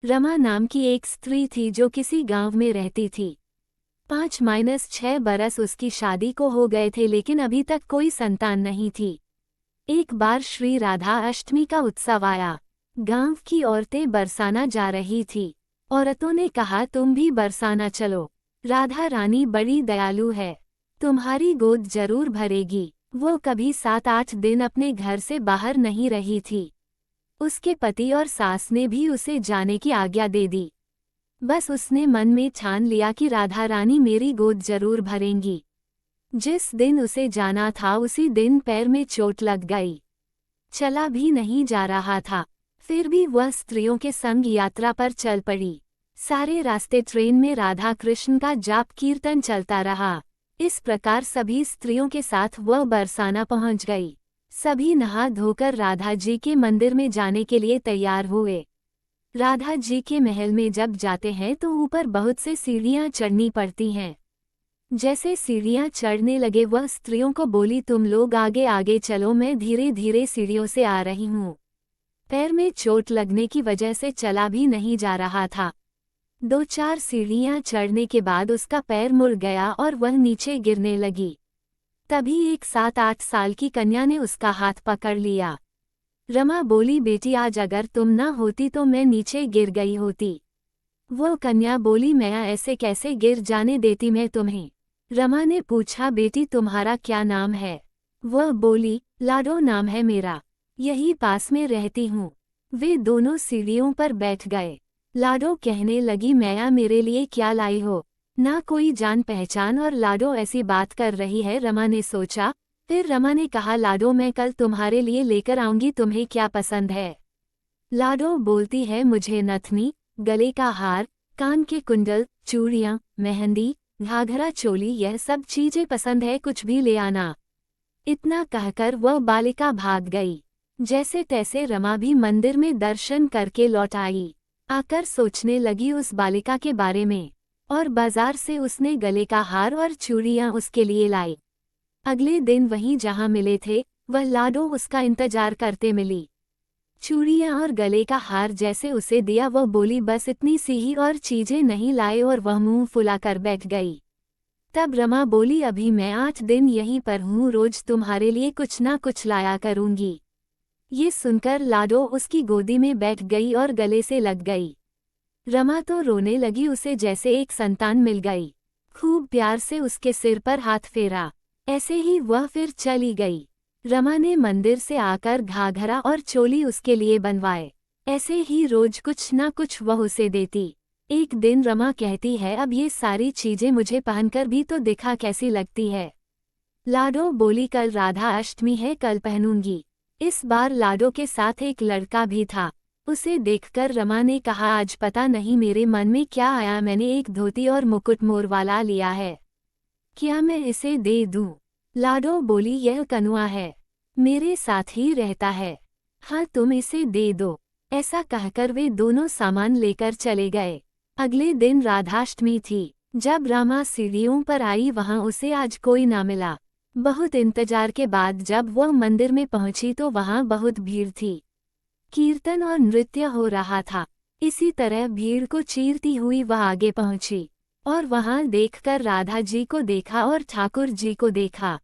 रमा नाम की एक स्त्री थी जो किसी गांव में रहती थी। 5-6 बरस उसकी शादी को हो गए थे, लेकिन अभी तक कोई संतान नहीं थी। एक बार श्री राधा अष्टमी का उत्सव आया। गांव की औरतें बरसाना जा रही थी। औरतों ने कहा, तुम भी बरसाना चलो। राधा रानी बड़ी दयालु है, तुम्हारी गोद जरूर भरेगी। वो कभी 7-8 दिन अपने घर से बाहर नहीं रही थी। उसके पति और सास ने भी उसे जाने की आज्ञा दे दी। बस उसने मन में ठान लिया कि राधा रानी मेरी गोद जरूर भरेंगी। जिस दिन उसे जाना था उसी दिन पैर में चोट लग गई। चला भी नहीं जा रहा था। फिर भी वह स्त्रियों के संग यात्रा पर चल पड़ी। सारे रास्ते ट्रेन में राधा कृष्ण का जाप कीर्तन चलता रहा। इस प्रकार सभी स्त्रियों के साथ वह बरसाना पहुंच गई। सभी नहा धोकर राधा जी के मंदिर में जाने के लिए तैयार हुए। राधा जी के महल में जब जाते हैं तो ऊपर बहुत से सीढ़ियां चढ़नी पड़ती हैं। जैसे सीढ़ियां चढ़ने लगे वह स्त्रियों को बोली, तुम लोग आगे आगे चलो, मैं धीरे धीरे सीढ़ियों से आ रही हूँ। पैर में चोट लगने की वजह से चला भी नहीं जा रहा था। 2-4 सीढ़ियां चढ़ने के बाद उसका पैर मुड़ गया और वह नीचे गिरने लगी। तभी एक 7-8 साल की कन्या ने उसका हाथ पकड़ लिया। रमा बोली, बेटी आज अगर तुम ना होती तो मैं नीचे गिर गई होती। वो कन्या बोली, मैं ऐसे कैसे गिर जाने देती मैं तुम्हें। रमा ने पूछा, बेटी तुम्हारा क्या नाम है? वह बोली, लाडो नाम है मेरा, यही पास में रहती हूँ। वे दोनों सीढ़ियों पर बैठ गए। लाडो कहने लगी, मैया मेरे लिए क्या लाई हो? ना कोई जान पहचान और लाडो ऐसी बात कर रही है। रमा ने सोचा। फिर रमा ने कहा, लाडो मैं कल तुम्हारे लिए लेकर आऊंगी, तुम्हें क्या पसंद है? लाडो बोलती है, मुझे नथनी, गले का हार, कान के कुंडल, चूड़ियां, मेहंदी, घाघरा चोली, यह सब चीजें पसंद है, कुछ भी ले आना। इतना कहकर वह बालिका भाग गई। जैसे तैसे रमा भी मंदिर में दर्शन करके लौट आई। आकर सोचने लगी उस बालिका के बारे में, और बाजार से उसने गले का हार और चूड़ियां उसके लिए लाई। अगले दिन वहीं जहां मिले थे वह लाडो उसका इंतजार करते मिली। चूड़ियां और गले का हार जैसे उसे दिया वह बोली, बस इतनी सी ही और चीजें नहीं लाए, और वह मुंह फुलाकर बैठ गई। तब रमा बोली, अभी मैं 8 दिन यहीं पर हूँ, रोज तुम्हारे लिए कुछ ना कुछ लाया करूंगी। ये सुनकर लाडो उसकी गोदी में बैठ गई और गले से लग गई। रमा तो रोने लगी, उसे जैसे एक संतान मिल गई। खूब प्यार से उसके सिर पर हाथ फेरा। ऐसे ही वह फिर चली गई। रमा ने मंदिर से आकर घाघरा और चोली उसके लिए बनवाए। ऐसे ही रोज कुछ ना कुछ वह उसे देती। एक दिन रमा कहती है, अब ये सारी चीजें मुझे पहनकर भी तो दिखा कैसी लगती है। लाडो बोली, कल राधा अष्टमी है, कल पहनूंगी। इस बार लाडो के साथ एक लड़का भी था। उसे देखकर रमा ने कहा, आज पता नहीं मेरे मन में क्या आया, मैंने एक धोती और मुकुट मोर वाला लिया है, क्या मैं इसे दे दूं? लाडो बोली, यह कनुआ है, मेरे साथ ही रहता है, हाँ तुम इसे दे दो। ऐसा कहकर वे दोनों सामान लेकर चले गए। अगले दिन राधाष्टमी थी। जब रमा सीढ़ियों पर आई वहां उसे आज कोई ना मिला। बहुत इंतजार के बाद जब वह मंदिर में पहुंची तो वहां बहुत भीड़ थी। कीर्तन और नृत्य हो रहा था। इसी तरह भीड़ को चीरती हुई वह आगे पहुंची और वहां देखकर राधा जी को देखा और ठाकुर जी को देखा।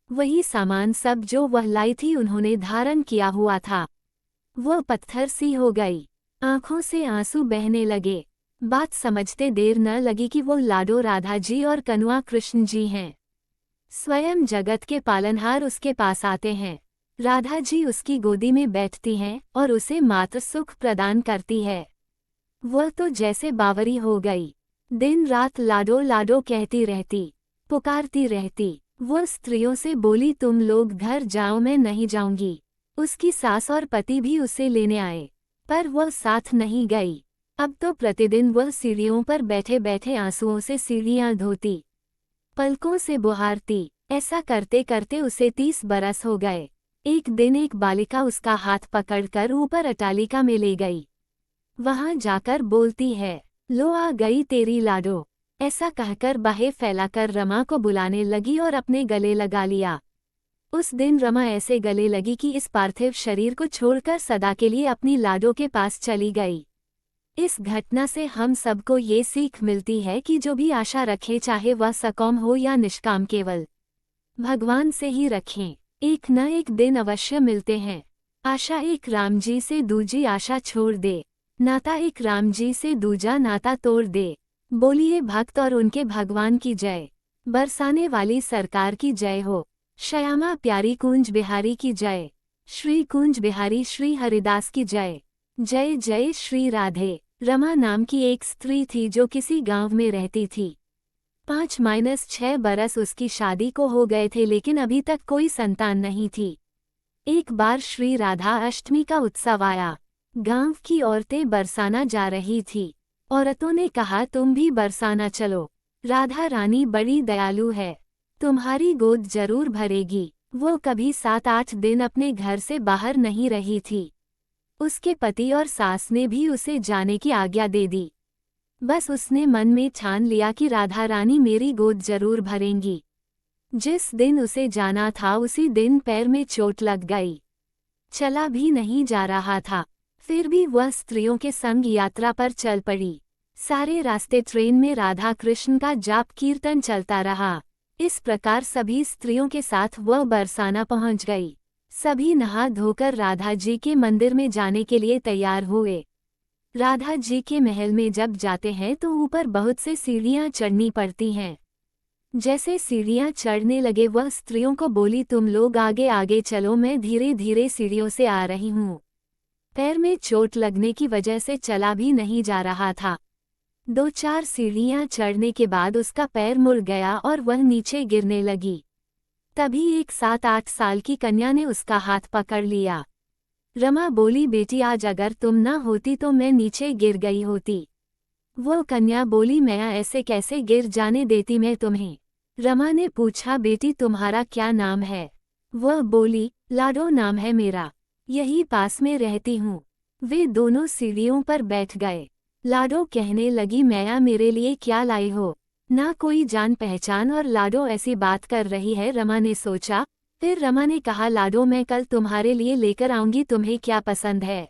वही सामान सब जो वह लाई थी उन्होंने धारण किया हुआ था। वह पत्थर सी हो गई, आंखों से आंसू बहने लगे। बात समझते देर न लगी कि वो लाडो राधा जी और कनुआ कृष्ण जी हैं। स्वयं जगत के पालनहार उसके पास आते हैं। राधा जी उसकी गोदी में बैठती हैं और उसे मात्र सुख प्रदान करती है। वह तो जैसे बावरी हो गई। दिन रात लाडो लाडो कहती रहती, पुकारती रहती। वह स्त्रियों से बोली, तुम लोग घर जाओ, मैं नहीं जाऊंगी। उसकी सास और पति भी उसे लेने आए, पर वह साथ नहीं गई। अब तो प्रतिदिन वह सीढ़ियों पर बैठे बैठे आंसुओं से सीढ़ियां धोती, पलकों से बुहारती। ऐसा करते करते उसे 30 बरस हो गए। एक दिन एक बालिका उसका हाथ पकड़कर ऊपर अटालिका में ले गई। वहां जाकर बोलती है, लो आ गई तेरी लाडो। ऐसा कहकर बाहें फैलाकर रमा को बुलाने लगी और अपने गले लगा लिया। उस दिन रमा ऐसे गले लगी कि इस पार्थिव शरीर को छोड़कर सदा के लिए अपनी लाडो के पास चली गई। इस घटना से हम सबको ये सीख मिलती है कि जो भी आशा रखे, चाहे वह सकाम हो या निष्काम, केवल भगवान से ही रखें। एक न एक दिन अवश्य मिलते हैं। आशा एक राम जी से दूजी आशा छोड़ दे, नाता एक राम जी से दूजा नाता तोड़ दे। बोलिए भक्त और उनके भगवान की जय, बरसाने वाली सरकार की जय हो। श्यामा प्यारी कुंज बिहारी की जय, श्री कुंज बिहारी श्री हरिदास की जय। जय जय श्री राधे। रमा नाम की एक स्त्री थी जो किसी गांव में रहती थी। 5-6 बरस उसकी शादी को हो गए थे, लेकिन अभी तक कोई संतान नहीं थी। एक बार श्री राधा अष्टमी का उत्सव आया। गांव की औरतें बरसाना जा रही थी। औरतों ने कहा, तुम भी बरसाना चलो, राधा रानी बड़ी दयालु है, तुम्हारी गोद जरूर भरेगी। वो कभी 7-8 दिन अपने घर से बाहर नहीं रही थी। उसके पति और सास ने भी उसे जाने की आज्ञा दे दी। बस उसने मन में ठान लिया कि राधा रानी मेरी गोद जरूर भरेंगी। जिस दिन उसे जाना था उसी दिन पैर में चोट लग गई, चला भी नहीं जा रहा था। फिर भी वह स्त्रियों के संग यात्रा पर चल पड़ी। सारे रास्ते ट्रेन में राधा कृष्ण का जाप कीर्तन चलता रहा। इस प्रकार सभी स्त्रियों के साथ वह बरसाना पहुंच गई। सभी नहा धोकर राधा जी के मंदिर में जाने के लिए तैयार हुए। राधा जी के महल में जब जाते हैं तो ऊपर बहुत से सीढ़ियां चढ़नी पड़ती हैं। जैसे सीढ़ियां चढ़ने लगे वह स्त्रियों को बोली, तुम लोग आगे आगे चलो, मैं धीरे धीरे सीढ़ियों से आ रही हूँ। पैर में चोट लगने की वजह से चला भी नहीं जा रहा था। 2-4 सीढ़ियां चढ़ने के बाद उसका पैर मुड़ गया और वह नीचे गिरने लगी। तभी एक 7-8 साल की कन्या ने उसका हाथ पकड़ लिया। रमा बोली, बेटी आज अगर तुम न होती तो मैं नीचे गिर गई होती। वो कन्या बोली, मैं ऐसे कैसे गिर जाने देती मैं तुम्हें। रमा ने पूछा, बेटी तुम्हारा क्या नाम है? वह बोली, लाडो नाम है मेरा, यही पास में रहती हूँ। वे दोनों सीढ़ियों पर बैठ गए। लाडो कहने लगी, मैया मेरे लिए क्या लाई हो? ना कोई जान पहचान और लाडो ऐसी बात कर रही है। रमा ने सोचा। फिर रमा ने कहा, लाडो मैं कल तुम्हारे लिए लेकर आऊंगी, तुम्हें क्या पसंद है?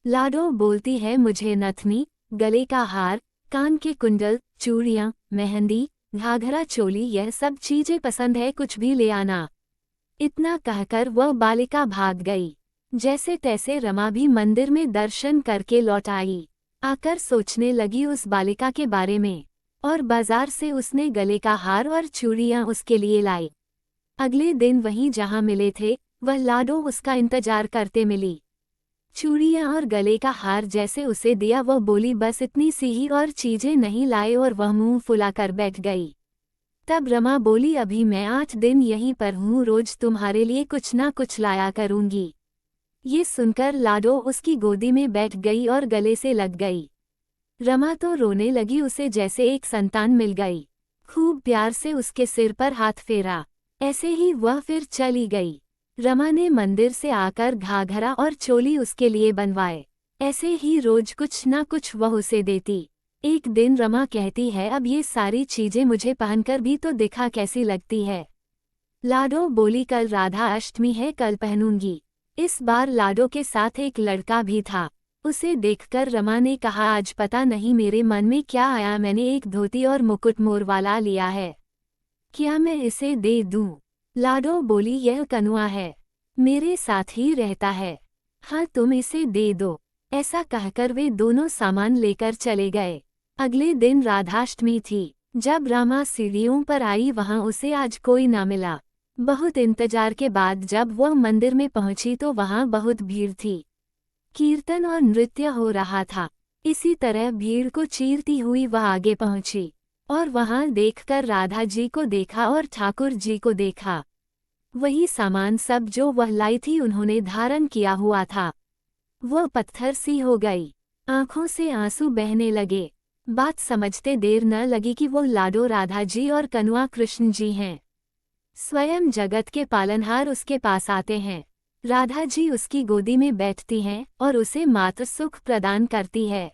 लाडो बोलती है, मुझे नथनी, गले का हार, कान के कुंडल, चूड़ियां, मेहंदी, घाघरा चोली, यह सब चीजें पसंद है, कुछ भी ले आना। इतना कहकर वह बालिका भाग गई। जैसे तैसे रमा भी मंदिर में दर्शन करके लौट आई। आकर सोचने लगी उस बालिका के बारे में, और बाजार से उसने गले का हार और चूड़ियां उसके लिए लाई। अगले दिन वहीं जहां मिले थे वह लाडो उसका इंतजार करते मिली। चूड़ियां और गले का हार जैसे उसे दिया वह बोली, बस इतनी सी ही और चीजें नहीं लाए, और वह मुंह फुलाकर बैठ गई। तब रमा बोली, अभी मैं 8 दिन यहीं पर हूँ, रोज तुम्हारे लिए कुछ ना कुछ लाया करूंगी। ये सुनकर लाडो उसकी गोदी में बैठ गई और गले से लग गई। रमा तो रोने लगी, उसे जैसे एक संतान मिल गई। खूब प्यार से उसके सिर पर हाथ फेरा। ऐसे ही वह फिर चली गई। रमा ने मंदिर से आकर घाघरा और चोली उसके लिए बनवाए। ऐसे ही रोज कुछ ना कुछ वह उसे देती। एक दिन रमा कहती है, अब ये सारी चीजें मुझे पहनकर भी तो दिखा कैसी लगती है। लाडो बोली, कल राधा अष्टमी है, कल पहनूंगी। इस बार लाडो के साथ एक लड़का भी था। उसे देखकर रमा ने कहा, आज पता नहीं मेरे मन में क्या आया, मैंने एक धोती और मुकुट मोर वाला लिया है, क्या मैं इसे दे दूं? लाडो बोली, यह कनुआ है, मेरे साथ ही रहता है, हाँ तुम इसे दे दो। ऐसा कहकर वे दोनों सामान लेकर चले गए। अगले दिन राधाष्टमी थी। जब रमा सीढ़ियों पर आई वहां उसे आज कोई ना मिला। बहुत इंतजार के बाद जब वह मंदिर में पहुंची तो वहां बहुत भीड़ थी। कीर्तन और नृत्य हो रहा था। इसी तरह भीड़ को चीरती हुई वह आगे पहुंची और वहां देखकर राधा जी को देखा और ठाकुर जी को देखा। वही सामान सब जो वह लाई थी उन्होंने धारण किया हुआ था। वह पत्थर सी हो गई, आंखों से आंसू बहने लगे। बात समझते देर न लगी कि वो लाडो राधा जी और कनुआ कृष्ण जी हैं। स्वयं जगत के पालनहार उसके पास आते हैं। राधा जी उसकी गोदी में बैठती हैं और उसे मातृ सुख प्रदान करती है।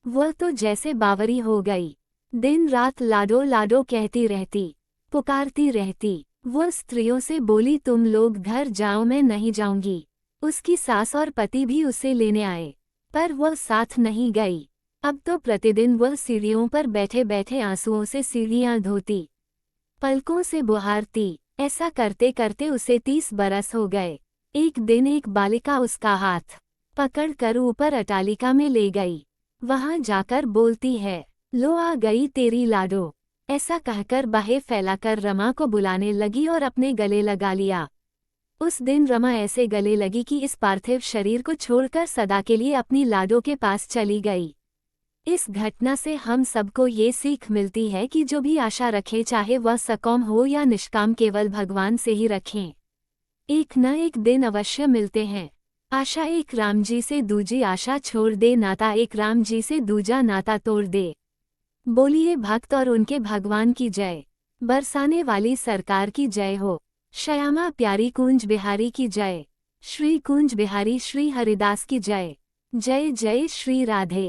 वह तो जैसे बावरी हो गई, दिन रात लाडो लाडो कहती रहती, पुकारती रहती। वह स्त्रियों से बोली, तुम लोग घर जाओ, मैं नहीं जाऊंगी। उसकी सास और पति भी उसे लेने आए, पर वह साथ नहीं गई। अब तो प्रतिदिन वह सीढ़ियों पर बैठे बैठे आंसुओं से सीढ़ियां धोती, पलकों से बुहारती। ऐसा करते करते उसे 30 बरस हो गए। एक दिन एक बालिका उसका हाथ पकड़कर ऊपर अटालिका में ले गई। वहां जाकर बोलती है, लो आ गई तेरी लाडो। ऐसा कहकर बाहें फैलाकर रमा को बुलाने लगी और अपने गले लगा लिया। उस दिन रमा ऐसे गले लगी कि इस पार्थिव शरीर को छोड़कर सदा के लिए अपनी लाडो के पास चली गई। इस घटना से हम सबको ये सीख मिलती है कि जो भी आशा रखें, चाहे वह सकाम हो या निष्काम, केवल भगवान से ही रखें। एक न एक दिन अवश्य मिलते हैं। आशा एक राम जी से दूजी आशा छोड़ दे, नाता एक राम जी से दूजा नाता तोड़ दे। बोलिए भक्त और उनके भगवान की जय। बरसाने वाली सरकार की जय हो। श्यामा प्यारी कुंज बिहारी की जय। श्री कुंज बिहारी श्री हरिदास की जय। जय जय श्री राधे।